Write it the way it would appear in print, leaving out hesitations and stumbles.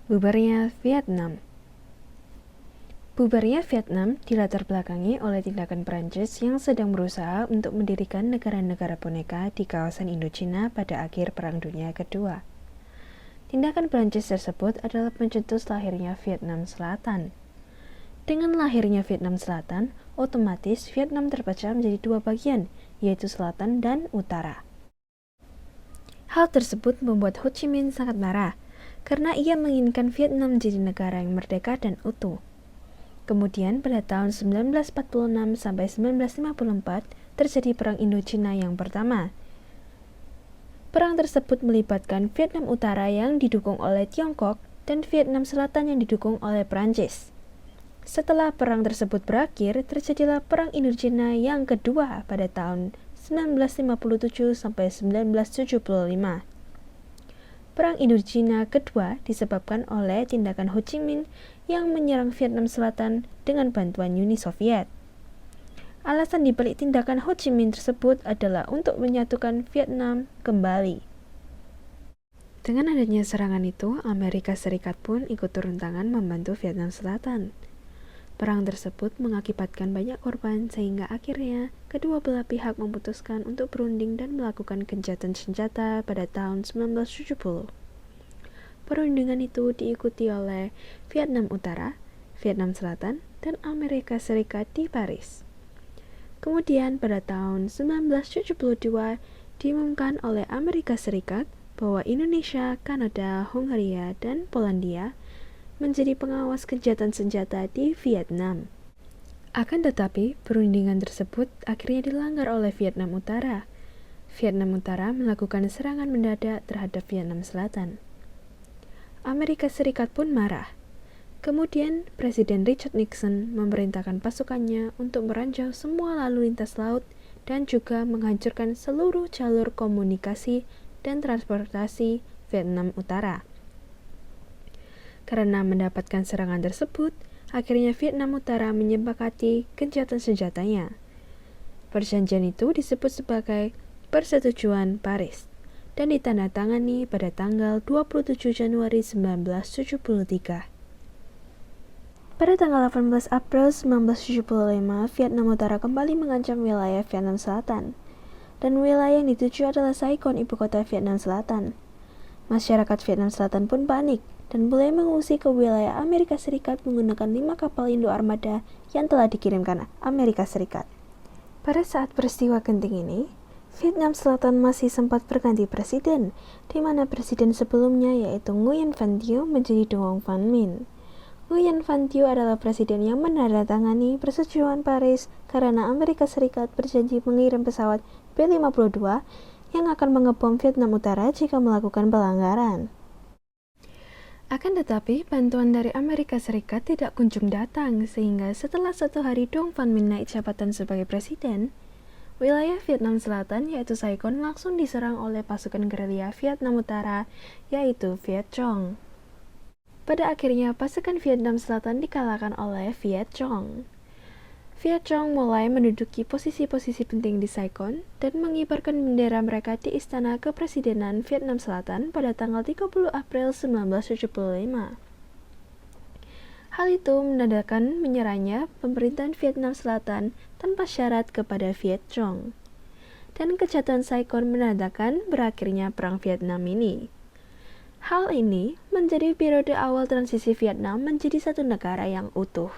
Bubarnya Vietnam. Bubarnya Vietnam dilatar belakangi oleh tindakan Prancis yang sedang berusaha untuk mendirikan negara-negara boneka di kawasan Indochina pada akhir Perang Dunia Kedua. Tindakan Prancis tersebut adalah pencetus lahirnya Vietnam Selatan. Dengan lahirnya Vietnam Selatan, otomatis Vietnam terpecah menjadi dua bagian, yaitu Selatan dan Utara. Hal tersebut membuat Ho Chi Minh sangat marah, karena ia menginginkan Vietnam menjadi negara yang merdeka dan utuh. Kemudian pada tahun 1946 sampai 1954 terjadi Perang Indochina yang pertama. Perang tersebut melibatkan Vietnam Utara yang didukung oleh Tiongkok dan Vietnam Selatan yang didukung oleh Prancis. Setelah perang tersebut berakhir, terjadilah Perang Indochina yang kedua pada tahun 1957 sampai 1975. Perang Indochina kedua disebabkan oleh tindakan Ho Chi Minh yang menyerang Vietnam Selatan dengan bantuan Uni Soviet. Alasan dibalik tindakan Ho Chi Minh tersebut adalah untuk menyatukan Vietnam kembali. Dengan adanya serangan itu, Amerika Serikat pun ikut turun tangan membantu Vietnam Selatan. Perang tersebut mengakibatkan banyak korban sehingga akhirnya kedua belah pihak memutuskan untuk berunding dan melakukan gencatan senjata pada tahun 1970. Perundingan itu diikuti oleh Vietnam Utara, Vietnam Selatan, dan Amerika Serikat di Paris. Kemudian pada tahun 1972 diumumkan oleh Amerika Serikat bahwa Indonesia, Kanada, Hungaria, dan Polandia menjadi pengawas gencatan senjata di Vietnam. Akan tetapi, perundingan tersebut akhirnya dilanggar oleh Vietnam Utara. Vietnam Utara melakukan serangan mendadak terhadap Vietnam Selatan. Amerika Serikat pun marah. Kemudian, Presiden Richard Nixon memerintahkan pasukannya untuk meranjau semua lalu lintas laut dan juga menghancurkan seluruh jalur komunikasi dan transportasi Vietnam Utara. Karena mendapatkan serangan tersebut, akhirnya Vietnam Utara menyepakati gencatan senjatanya. Perjanjian itu disebut sebagai Persetujuan Paris dan ditandatangani pada tanggal 27 Januari 1973. Pada tanggal 18 April 1975, Vietnam Utara kembali mengancam wilayah Vietnam Selatan, dan wilayah yang dituju adalah Saigon, ibu kota Vietnam Selatan. Masyarakat Vietnam Selatan pun panik dan mulai mengungsi ke wilayah Amerika Serikat menggunakan 5 kapal Indo-Armada yang telah dikirimkan Amerika Serikat. Pada saat peristiwa genting ini, Vietnam Selatan masih sempat berganti presiden, di mana presiden sebelumnya yaitu Nguyen Van Thieu menjadi Duong Van Minh. Nguyen Van Thieu adalah presiden yang menandatangani Persetujuan Paris karena Amerika Serikat berjanji mengirim pesawat B-52 yang akan mengebom Vietnam Utara jika melakukan pelanggaran. Akan tetapi, bantuan dari Amerika Serikat tidak kunjung datang, sehingga setelah 1 hari Duong Van Minh naik jabatan sebagai presiden, wilayah Vietnam Selatan yaitu Saigon langsung diserang oleh pasukan gerilya Vietnam Utara, yaitu Viet Cong. Pada akhirnya, pasukan Vietnam Selatan dikalahkan oleh Viet Cong. Viet Cong mulai menduduki posisi-posisi penting di Saigon dan mengibarkan bendera mereka di Istana Kepresidenan Vietnam Selatan pada tanggal 30 April 1975. Hal itu menandakan menyerahnya pemerintahan Vietnam Selatan tanpa syarat kepada Viet Cong. Dan kejahatan Saigon menandakan berakhirnya Perang Vietnam ini. Hal ini menjadi periode awal transisi Vietnam menjadi satu negara yang utuh.